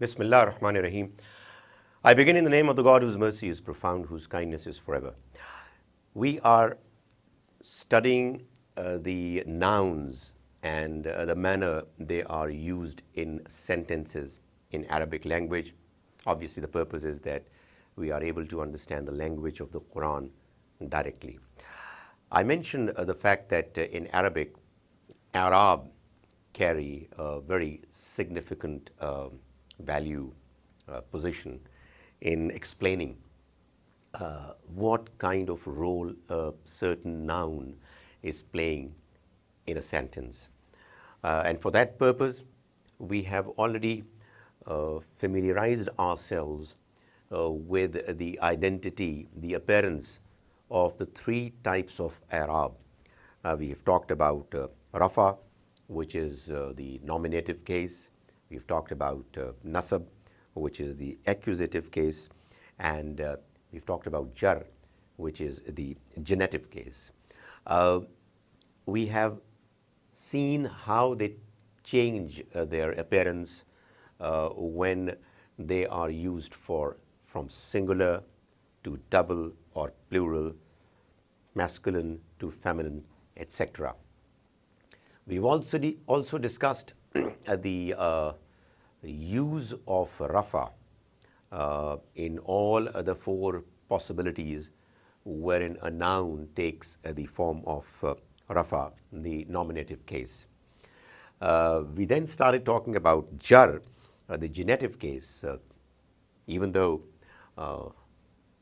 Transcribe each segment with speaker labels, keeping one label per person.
Speaker 1: Bismillah ar-Rahman ar-Rahim. I begin in the name of the God whose mercy is profound, whose kindness is forever. We are studying the nouns and the manner they are used in sentences in Arabic language. Obviously, the purpose is that we are able to understand the language of the Quran directly. I mentioned the fact that in Arabic, Arab carry a very significant value position in explaining what kind of role a certain noun is playing in a sentence. And for that purpose, we have already familiarized ourselves with the identity, the appearance of the three types of Arab. We have talked about Rafa, which is the nominative case. We've talked about Nasab, which is the accusative case. And we've talked about Jar, which is the genitive case. We have seen how they change their appearance when they are used from singular to double or plural, masculine to feminine, etc. We've also discussed the use of Rafa in all the four possibilities wherein a noun takes the form of Rafa, the nominative case. We then started talking about Jar, the genitive case, even though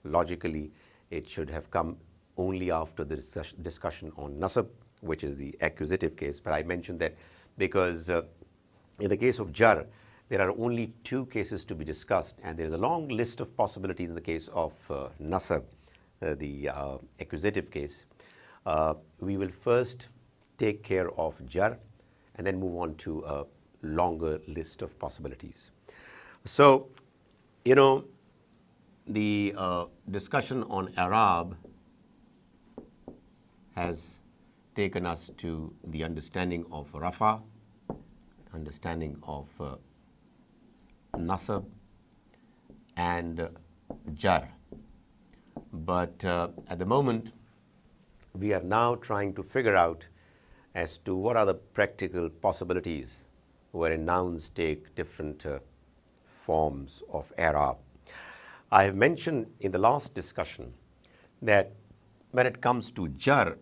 Speaker 1: logically it should have come only after the discussion on Nasab, which is the accusative case. But I mentioned that because in the case of Jar, there are only two cases to be discussed, and there's a long list of possibilities in the case of Nasab, the accusative case. We will first take care of Jar and then move on to a longer list of possibilities. So, the discussion on Arab has taken us to the understanding of Rafa, understanding of Nasab and Jar. But at the moment, we are now trying to figure out as to what are the practical possibilities wherein nouns take different forms of Arab. I have mentioned in the last discussion that when it comes to Jar,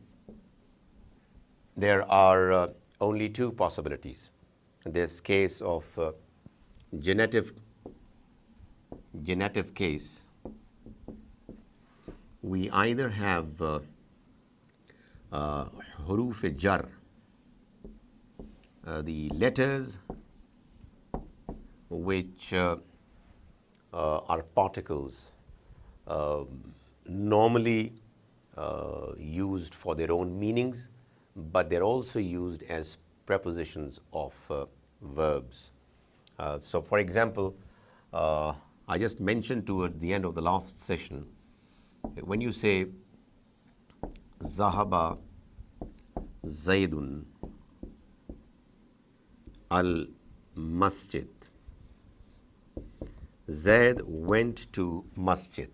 Speaker 1: there are only two possibilities. In this case of genitive case, we either have huruf jar, the letters which are particles normally used for their own meanings, but they're also used as prepositions of verbs. So, for example, I just mentioned toward the end of the last session, when you say Zahaba Zaidun al Masjid, Zaid went to Masjid.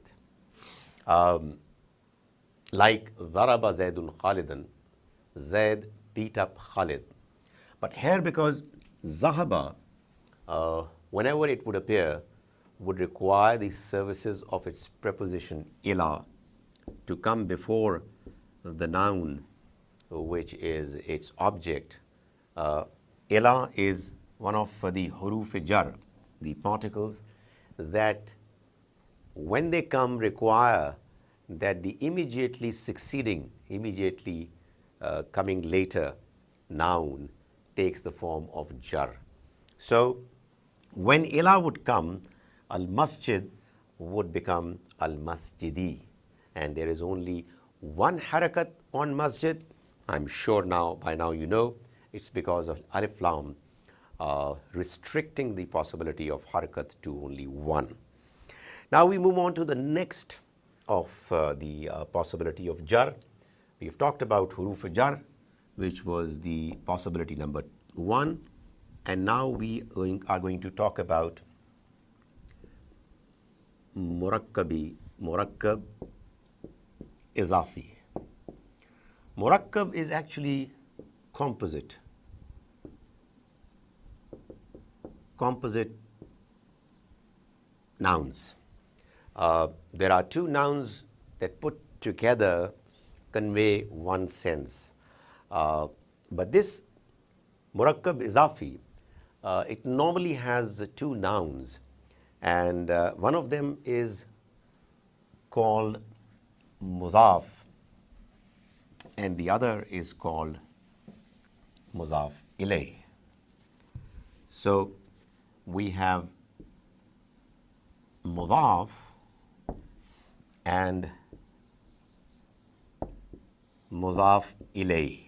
Speaker 1: Like Daraba Zaidun Khalidan, Zaid beat up Khalid. But here, because Zahaba, whenever it would appear, would require the services of its preposition ila to come before the noun, which is its object. Ila is one of the huruf jar, the particles that when they come require that the immediately succeeding, coming later noun takes the form of jar. So when ila would come, al-masjid would become al-masjidi. And there is only one harakat on masjid. I'm sure by now you know, it's because of alif lam restricting the possibility of harakat to only one. Now we move on to the next of the possibility of jar. We've talked about huruf jar, which was the possibility number 1, and now we are going to talk about murakkab izafi. Murakkab is actually composite nouns. There are two nouns that put together convey one sense. But this murakkab izafi, it normally has two nouns, and one of them is called mudaf and the other is called mudaf ilayh. So we have mudaf and mudaf ilayh.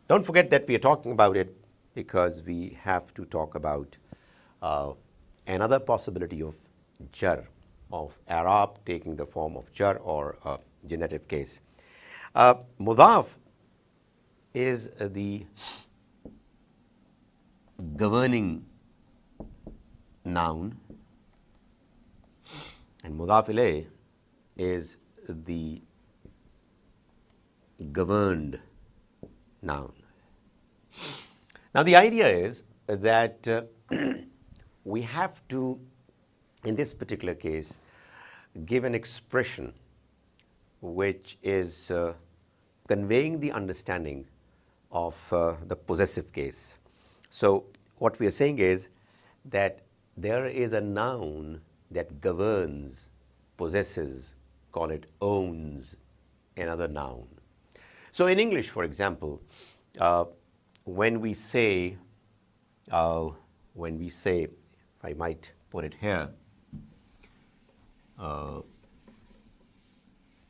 Speaker 1: Don't forget that we are talking about it because we have to talk about another possibility of jar, of Arab taking the form of jar or genitive case. Mudaf is the governing noun and mudaf ilayh is the governed noun. Now the idea is that we have to, in this particular case, give an expression which is conveying the understanding of the possessive case. So what we are saying is that there is a noun that governs, possesses, call it owns another noun. So in English, for example, when we say, if I might put it here,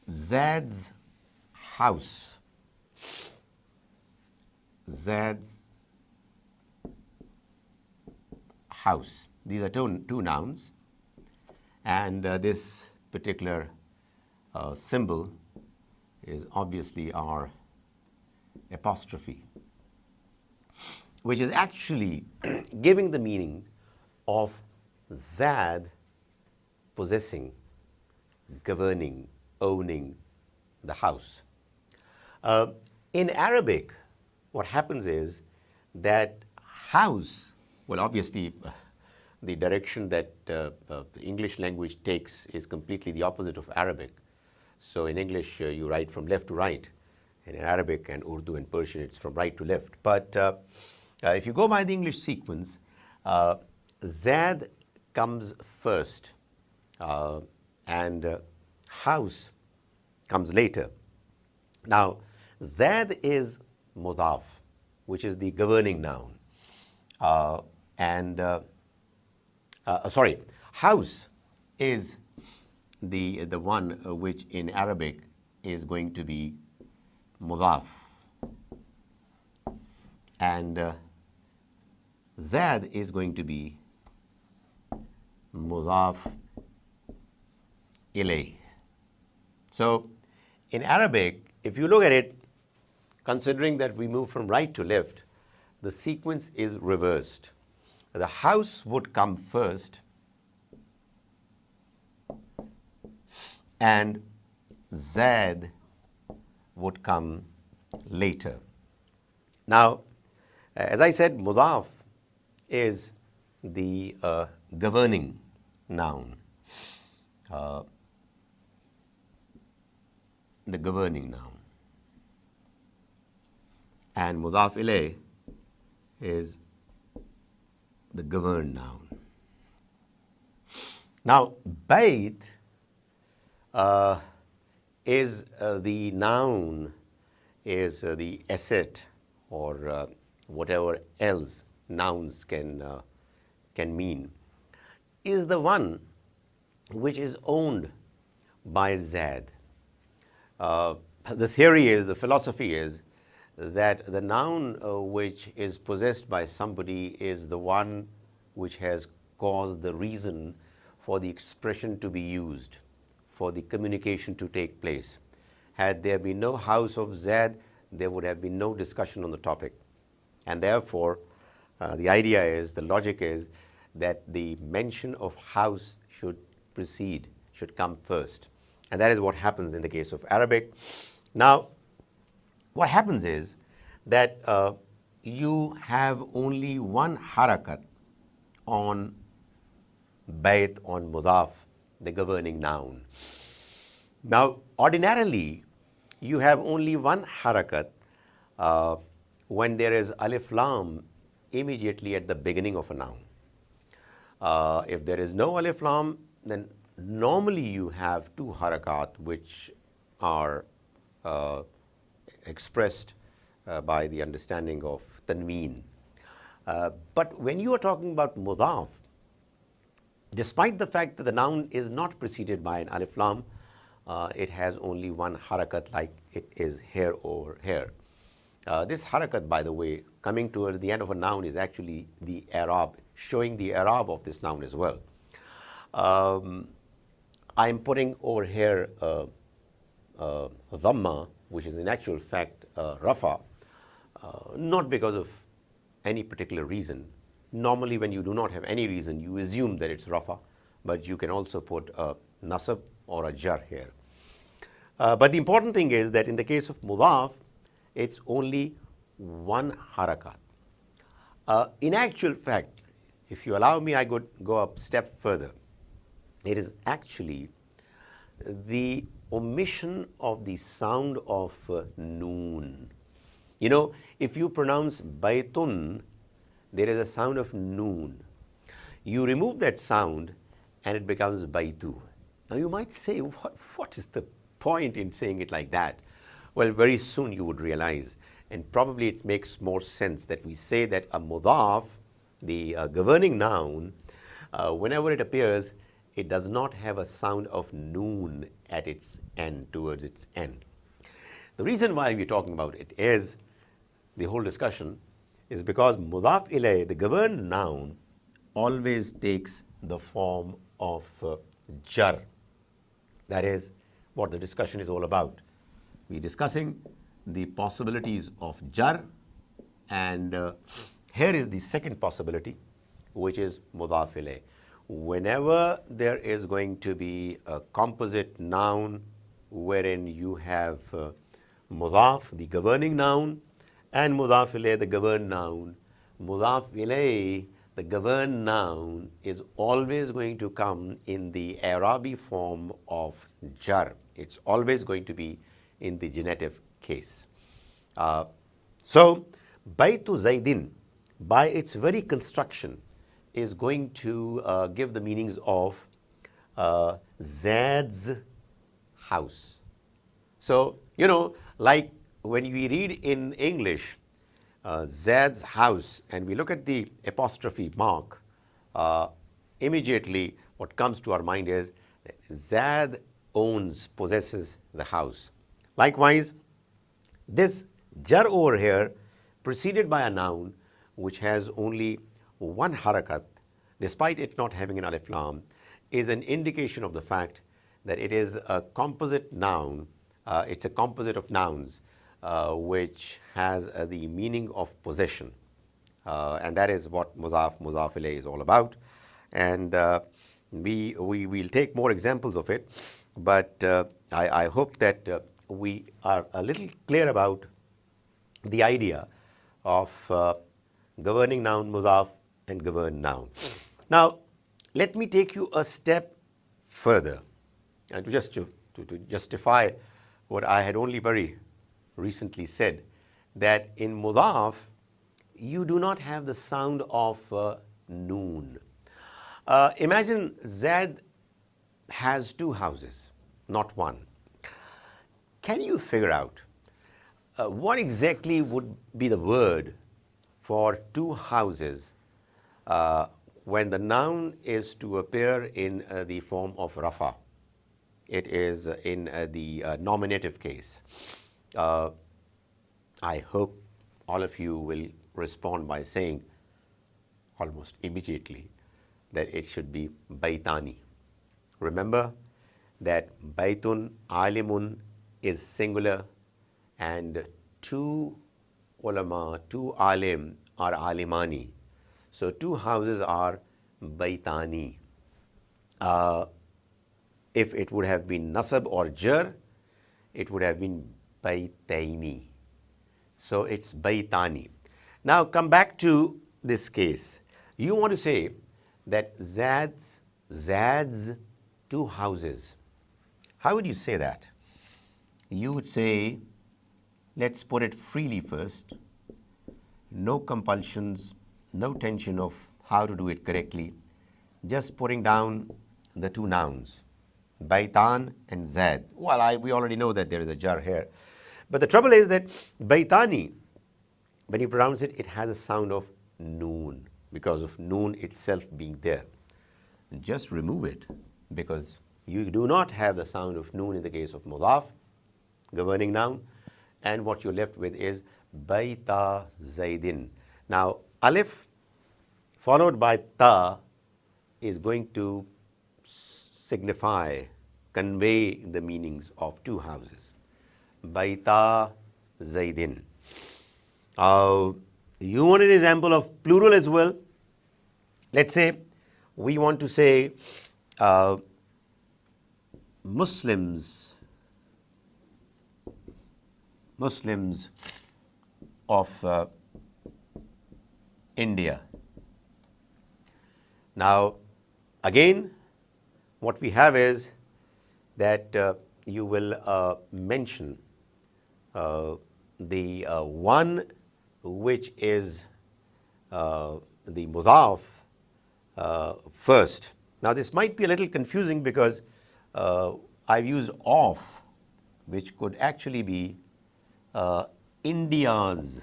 Speaker 1: Zad's house. Zad's house. These are two nouns, and this particular symbol is obviously our apostrophe, which is actually giving the meaning of Zad possessing, governing, owning the house. In Arabic, what happens is that house, well, obviously, the direction that the English language takes is completely the opposite of Arabic. So in English, you write from left to right, and in Arabic and Urdu and Persian, it's from right to left. But if you go by the English sequence, Zad comes first, and house comes later. Now, Zad is mudaf, which is the governing noun. House is the one which in Arabic is going to be mudaf. And Zad is going to be mudaf ilayh. So in Arabic, if you look at it, considering that we move from right to left, the sequence is reversed. The house would come first, and Zad would come later. Now, as I said, mudaf is the governing noun. The governing noun. And mudaf ilayh is the governed noun. Now, bayt is the noun, is the asset or whatever else nouns can mean, is the one which is owned by Zad. The theory is, the philosophy is, that the noun which is possessed by somebody is the one which has caused the reason for the expression to be used, for the communication to take place. Had there been no house of Zad, there would have been no discussion on the topic. And therefore, the idea is, the logic is, that the mention of house should precede, should come first. And that is what happens in the case of Arabic. Now, what happens is that you have only one harakat on bayt, on mudaf, the governing noun. Now, ordinarily, you have only one harakat when there is alif lam immediately at the beginning of a noun. If there is no alif lam, then normally you have two harakat which are expressed by the understanding of tanween. But when you are talking about mudaf, despite the fact that the noun is not preceded by an alif lam, it has only one harakat, like it is here or here. This harakat, by the way, coming towards the end of a noun is actually the i'rab, showing the i'rab of this noun as well. I am putting over here dhamma, which is in actual fact rafa, not because of any particular reason. Normally, when you do not have any reason, you assume that it's rafa, but you can also put a nasab or a jar here. But the important thing is that in the case of mudaf, it's only one harakat. In actual fact, if you allow me, I could go a step further. It is actually the omission of the sound of noon. You know, if you pronounce baytun, there is a sound of noon. You remove that sound and it becomes baytu. Now you might say, what is the point in saying it like that? Well, very soon you would realize, and probably it makes more sense that we say that a mudaf, the governing noun, whenever it appears, it does not have a sound of noon at its end, towards its end. The reason why we're talking about it is, the whole discussion is because mudaf ilay, the governed noun, always takes the form of jar. That is what the discussion is all about. We're discussing the possibilities of jar, and here is the second possibility, which is mudaf ilay. Whenever there is going to be a composite noun wherein you have mudaf, the governing noun, and mudaf ilay, the governed noun, mudaf ilay, the governed noun, is always going to come in the Arabic form of jar. It's always going to be in the genitive case. So, baytu zaydin, by its very construction, is going to give the meanings of Zaid's house. So, you know, like when we read in English, Zaid's house, and we look at the apostrophe mark, immediately what comes to our mind is Zaid owns, possesses the house. Likewise, this jar over here, preceded by a noun which has only one harakat, despite it not having an alif lam, is an indication of the fact that it is a composite noun. It's a composite of nouns which has the meaning of possession, and that is what mudaf ilay is all about. And we will take more examples of it, but I hope that we are a little clear about the idea of governing noun mudaf and governed noun. Now, let me take you a step further, and to justify what I had only very recently said, that in mudaf you do not have the sound of noon. Imagine Zaid has two houses, not one. Can you figure out what exactly would be the word for two houses when the noun is to appear in the form of rafa? It is in the nominative case. I hope all of you will respond by saying almost immediately that it should be baytani. Remember that baytun alimun is singular, and two ulama, two alim are alimani. So two houses are baytani. if it would have been nasab or jar, it would have been baytaini. So it's baytani. Now come back to this case. You want to say that Zad's two houses. How would you say that? You would say, let's put it freely first. No compulsions, no tension of how to do it correctly. Just putting down the two nouns, Baitan and Zad. Well, we already know that there is a jar here. But the trouble is that Baitani, when you pronounce it, it has a sound of noon because of noon itself being there. Just remove it because you do not have the sound of noon in the case of mudaf, governing noun, and what you're left with is Baita Zaidin. Now, alif followed by ta is going to signify, convey the meanings of two houses. Baita Zaidin. You want an example of plural as well? Let's say we want to say Muslims of India. Now, again, what we have is that you will mention the one which is the mudaf first. Now, this might be a little confusing because I've used of, which could actually be India's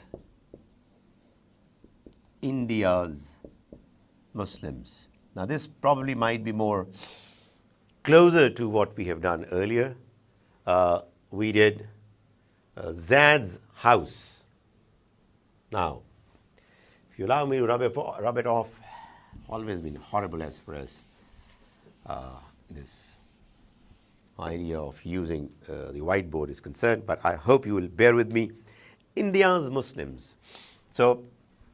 Speaker 1: Muslims. Now, this probably might be more closer to what we have done earlier. We did Zad's house. Now, if you allow me to rub it off, always been horrible as far as this idea of using the whiteboard is concerned, but I hope you will bear with me. India's Muslims. So,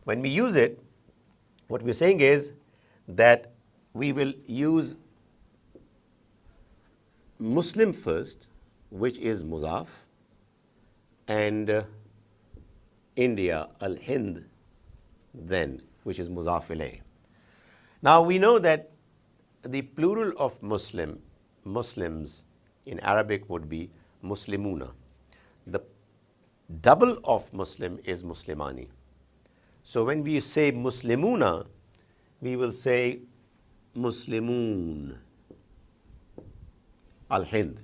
Speaker 1: when we use it, what we're saying is that we will use Muslim first, which is mudaf, and India, al-Hind, then, which is mudaf ilayh. Now, we know that the plural of Muslims in Arabic would be Muslimuna. The double of Muslim is Muslimani. So, when we say Muslimuna, we will say Muslimun, al-Hind.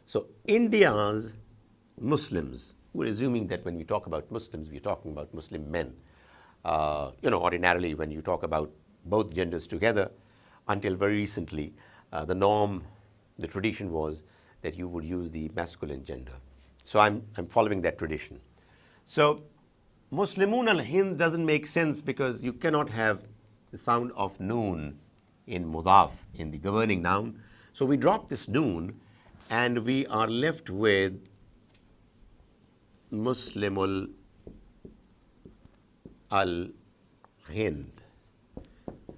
Speaker 1: So, India's Muslims, we're assuming that when we talk about Muslims, we're talking about Muslim men. Ordinarily, when you talk about both genders together, until very recently, the norm, the tradition was that you would use the masculine gender. So I'm following that tradition. So Muslimun al-Hind doesn't make sense because you cannot have the sound of noon in mudaf, in the governing noun. So we drop this noon and we are left with Muslimul al-Hind.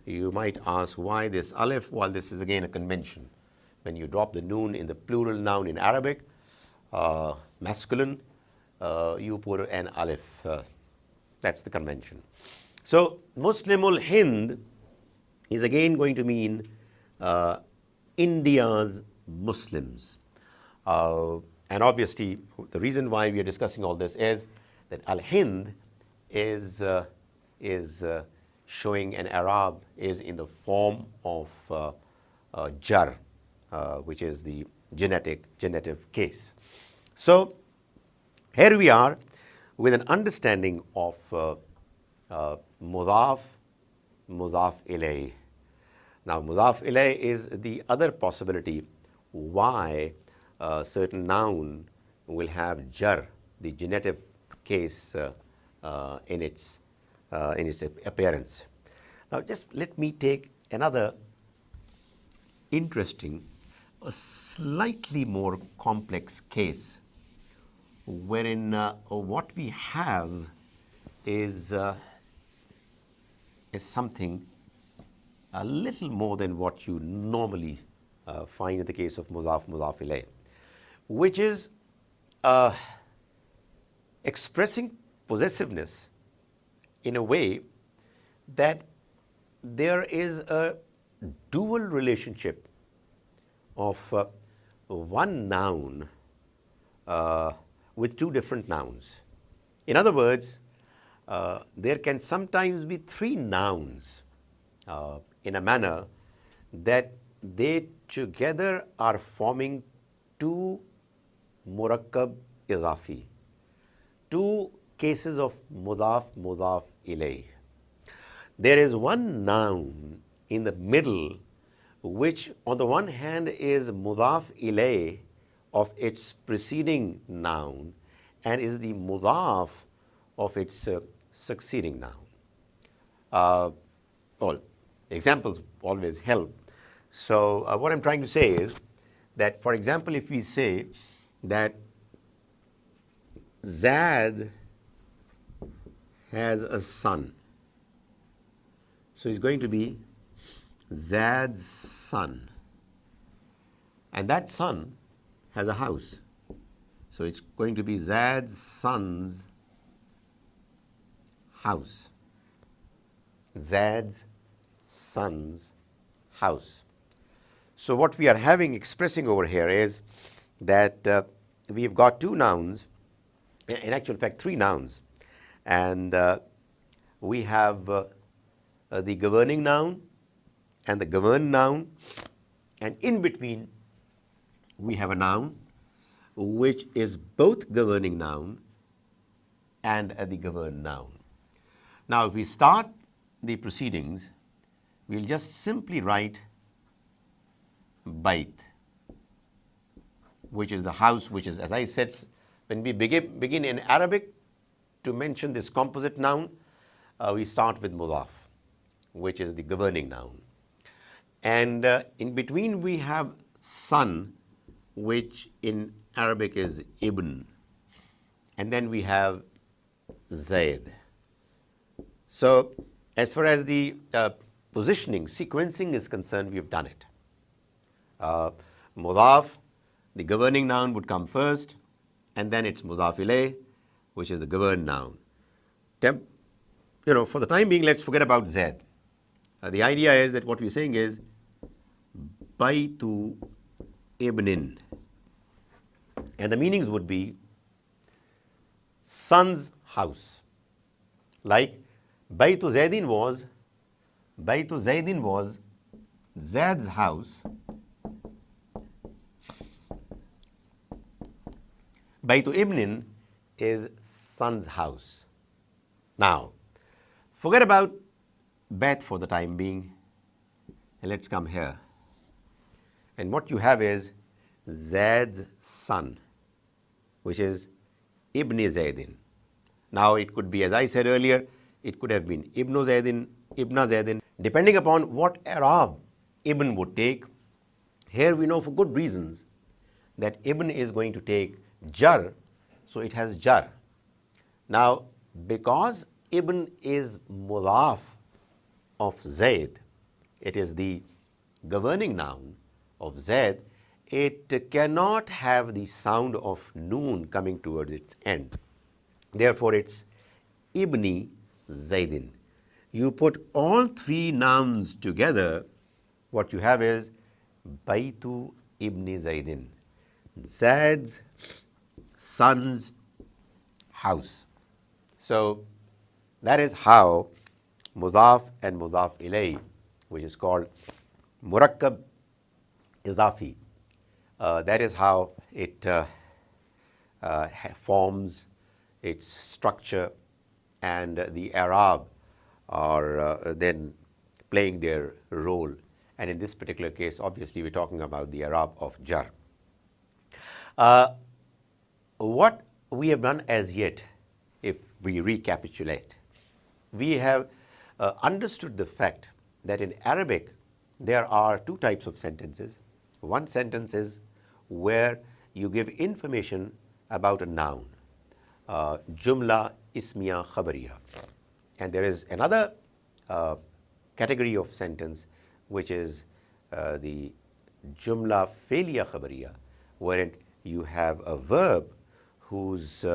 Speaker 1: You might ask why this alif? Well, this is again a convention. When you drop the noon in the plural noun in Arabic, masculine, you put an alif. That's the convention. So, Muslimul Hind is again going to mean India's Muslims. And obviously, the reason why we are discussing all this is that Al-Hind is showing an Arab is in the form of jar, which is the genitive case. So, here we are with an understanding of mudaf ilayh. Now, mudaf ilayh is the other possibility why a certain noun will have jar, the genitive case in its appearance. Now, just let me take another interesting, a slightly more complex case wherein what we have is something a little more than what you normally find in the case of mudaf, mudaf ilayh, which is expressing possessiveness in a way that there is a dual relationship of one noun with two different nouns. In other words, there can sometimes be three nouns in a manner that they together are forming two murakkab idafi, two cases of mudaf, mudaf ilayh. There is one noun in the middle which on the one hand is mudaf ilayh of its preceding noun and is the mudaf of its succeeding noun. Well, examples always help. So what I'm trying to say is that, for example, if we say that Zad has a son, so it's going to be Zad's son, and that son has a house, so it's going to be Zad's son's house. Zad's son's house. So what we are having expressing over here is that we've got two nouns, in actual fact three nouns, and we have the governing noun and the governed noun, and in between we have a noun which is both governing noun and the governed noun. Now if we start the proceedings, we'll just simply write Bait, which is the house, which is, as I said, when we begin in Arabic to mention this composite noun, we start with mudaf, which is the governing noun. And in between we have son, which in Arabic is ibn. And then we have Zaid. So as far as the positioning, sequencing is concerned, we have done it. Mudaf, the governing noun would come first, and then it's mudaf ilayh, which is the governed noun. For the time being, let's forget about Zaid. The idea is that what we're saying is Baytu ibnin, and the meanings would be son's house. Like Baytu Zaidin was Zaid's house. Baytu ibnin is son's house. Now, forget about Bayt for the time being, and let's come here. And what you have is Zaid's son, which is Ibn Zaidin. Now it could be, as I said earlier, it could have been Ibn Zaidin, Ibn Zaidin, depending upon what Arab Ibn would take. Here we know for good reasons that Ibn is going to take jar, so it has jar. Now, because Ibn is mudaf of Zaid, it is the governing noun of Zaid, it cannot have the sound of noon coming towards its end. Therefore, it's Ibni Zaidin. You put all three nouns together, what you have is Baytu Ibni Zaidin, Zaid's son's house. So that is how mudaf and mudaf ilayh, which is called murakkab idafi, that is how it forms its structure, and the Arab are then playing their role. And in this particular case, obviously, we're talking about the Arab of jar. What we have done as yet, if we recapitulate, we have understood the fact that in Arabic there are two types of sentences. One sentence is where you give information about a noun, jumla ismiya khabariya, and there is another category of sentence which is the jumla failure khabariya, wherein you have a verb whose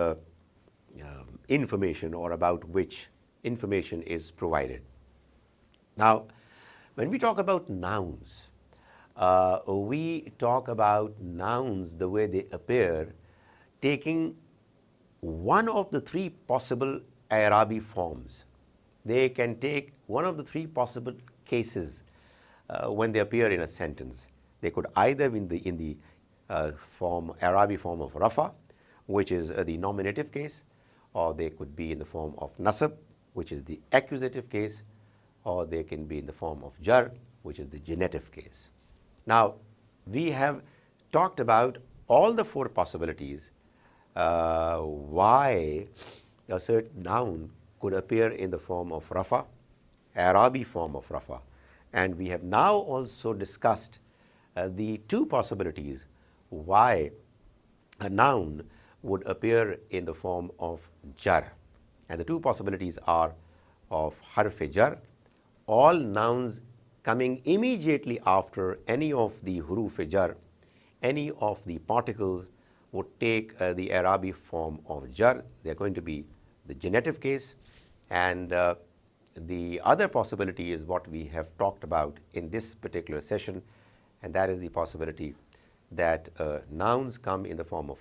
Speaker 1: information or about which information is provided. Now, when we talk about nouns, we talk about nouns the way they appear, taking one of the three possible Arabic forms. They can take one of the three possible cases when they appear in a sentence. They could either be in the Arabic form of rafa, which is the nominative case, or they could be in the form of nasab, which is the accusative case, or they can be in the form of jar, which is the genitive case. Now, we have talked about all the four possibilities why a certain noun could appear in the form of rafa, Arabic form of rafa. And we have now also discussed the two possibilities why a noun would appear in the form of jar. And the two possibilities are of harf jar, all nouns coming immediately after any of the huruf jar, any of the particles would take the Arabic form of jar. They are going to be the genitive case. And the other possibility is what we have talked about in this particular session, and that is the possibility that nouns come in the form of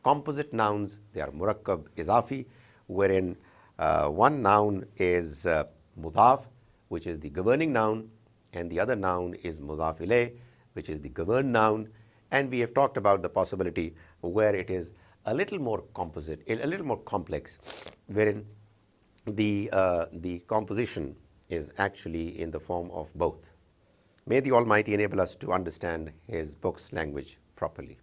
Speaker 1: composite nouns. They are murakkab izafi, wherein one noun is mudaf, which is the governing noun, and the other noun is mudaf ilayh, which is the governed noun. And we have talked about the possibility where it is a little more composite, a little more complex, wherein the composition is actually in the form of both. May the Almighty enable us to understand His book's language properly.